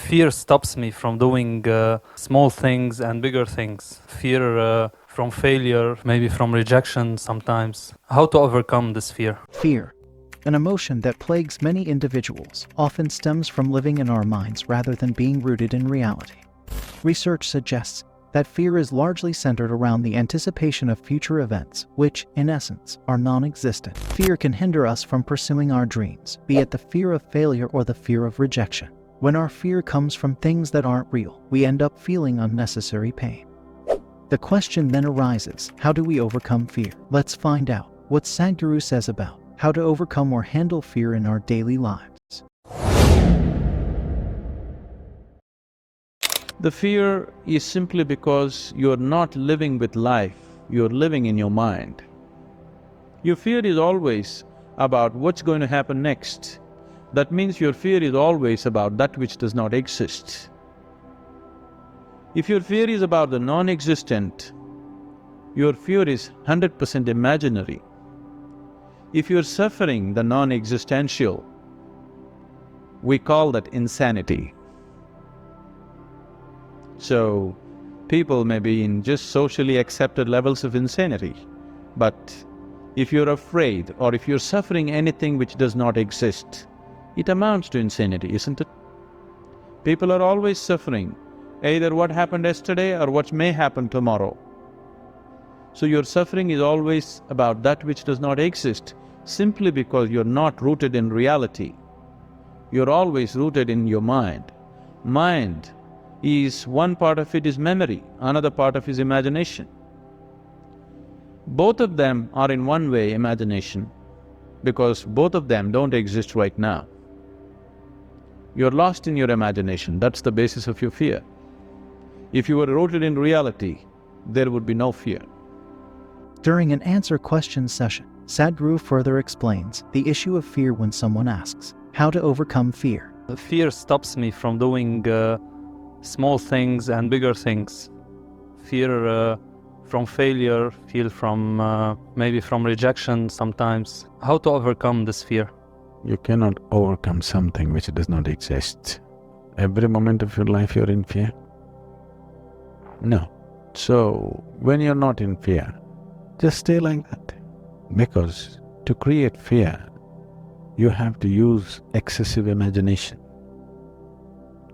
Fear stops me from doing small things and bigger things. Fear from failure, maybe from rejection sometimes. How to overcome this fear? Fear, an emotion that plagues many individuals, often stems from living in our minds rather than being rooted in reality. Research suggests that fear is largely centered around the anticipation of future events, which, in essence, are non-existent. Fear can hinder us from pursuing our dreams, be it the fear of failure or the fear of rejection. When our fear comes from things that aren't real, we end up feeling unnecessary pain. The question then arises, how do we overcome fear? Let's find out what Sadhguru says about how to overcome or handle fear in our daily lives. The fear is simply because you're not living with life, you're living in your mind. Your fear is always about what's going to happen next. That means your fear is always about that which does not exist. If your fear is about the non-existent, your fear is 100% imaginary. If you're suffering the non-existential, we call that insanity. So, people may be in just socially accepted levels of insanity, but if you're afraid or if you're suffering anything which does not exist, it amounts to insanity, isn't it? People are always suffering, either what happened yesterday or what may happen tomorrow. So your suffering is always about that which does not exist, simply because you're not rooted in reality. You're always rooted in your mind. Mind is, one part of it is memory, another part of it is imagination. Both of them are in one way imagination, because both of them don't exist right now. You're lost in your imagination, that's the basis of your fear. If you were rooted in reality, there would be no fear. During an answer questions session, Sadhguru further explains the issue of fear when someone asks how to overcome fear. Fear stops me from doing small things and bigger things. Fear from failure, fear from maybe from rejection sometimes. How to overcome this fear? You cannot overcome something which does not exist. Every moment of your life you're in fear? No. So, when you're not in fear, just stay like that. Because to create fear, you have to use excessive imagination.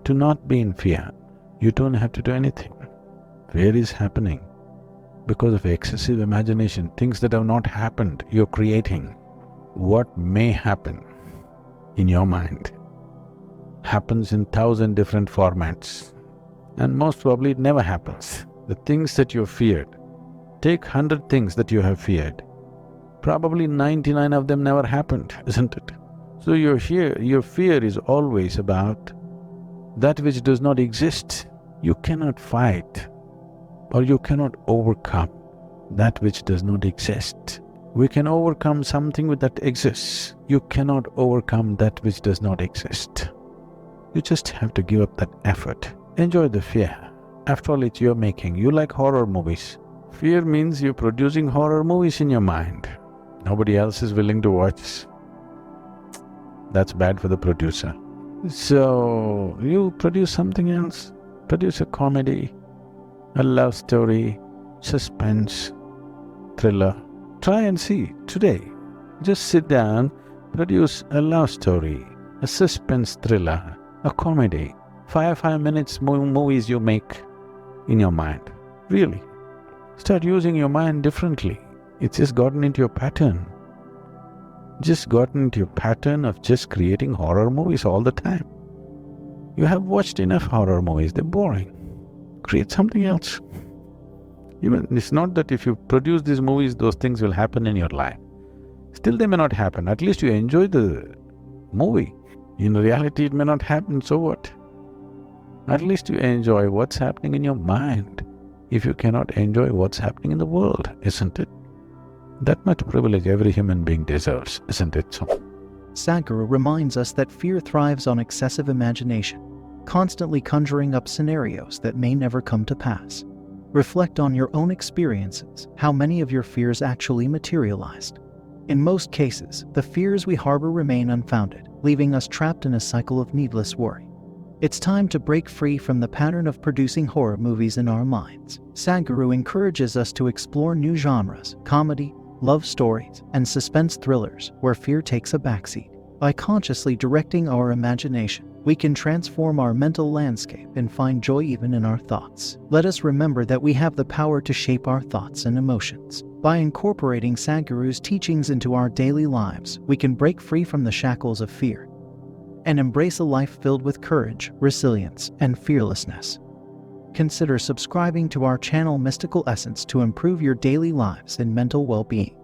To not be in fear, you don't have to do anything. Fear is happening because of excessive imagination. Things that have not happened, you're creating. What may happen in your mind happens in 1,000 different formats, and most probably it never happens. The things that you feared, take 100 things that you have feared, probably 99 of them never happened, isn't it? So your fear is always about that which does not exist. You cannot fight or you cannot overcome that which does not exist. We can overcome something that exists. You cannot overcome that which does not exist. You just have to give up that effort. Enjoy the fear. After all, it's your making. You like horror movies. Fear means you're producing horror movies in your mind. Nobody else is willing to watch. That's bad for the producer. So, you produce something else. Produce a comedy, a love story, suspense, thriller. Try and see today. Just sit down, produce a love story, a suspense thriller, a comedy. 5 minutes movies you make in your mind. Really. Start using your mind differently. It's just gotten into your pattern. Just gotten into your pattern of just creating horror movies all the time. You have watched enough horror movies, they're boring. Create something else. Even it's not that if you produce these movies, those things will happen in your life. Still they may not happen, at least you enjoy the movie. In reality it may not happen, so what? At least you enjoy what's happening in your mind, if you cannot enjoy what's happening in the world, isn't it? That much privilege every human being deserves, isn't it so? Sadhguru reminds us that fear thrives on excessive imagination, constantly conjuring up scenarios that may never come to pass. Reflect on your own experiences, how many of your fears actually materialized. In most cases, the fears we harbor remain unfounded, leaving us trapped in a cycle of needless worry. It's time to break free from the pattern of producing horror movies in our minds. Sadhguru encourages us to explore new genres, comedy, love stories, and suspense thrillers where fear takes a backseat. By consciously directing our imagination, we can transform our mental landscape and find joy even in our thoughts. Let us remember that we have the power to shape our thoughts and emotions. By incorporating Sadhguru's teachings into our daily lives, we can break free from the shackles of fear and embrace a life filled with courage, resilience, and fearlessness. Consider subscribing to our channel Mystical Essence to improve your daily lives and mental well-being.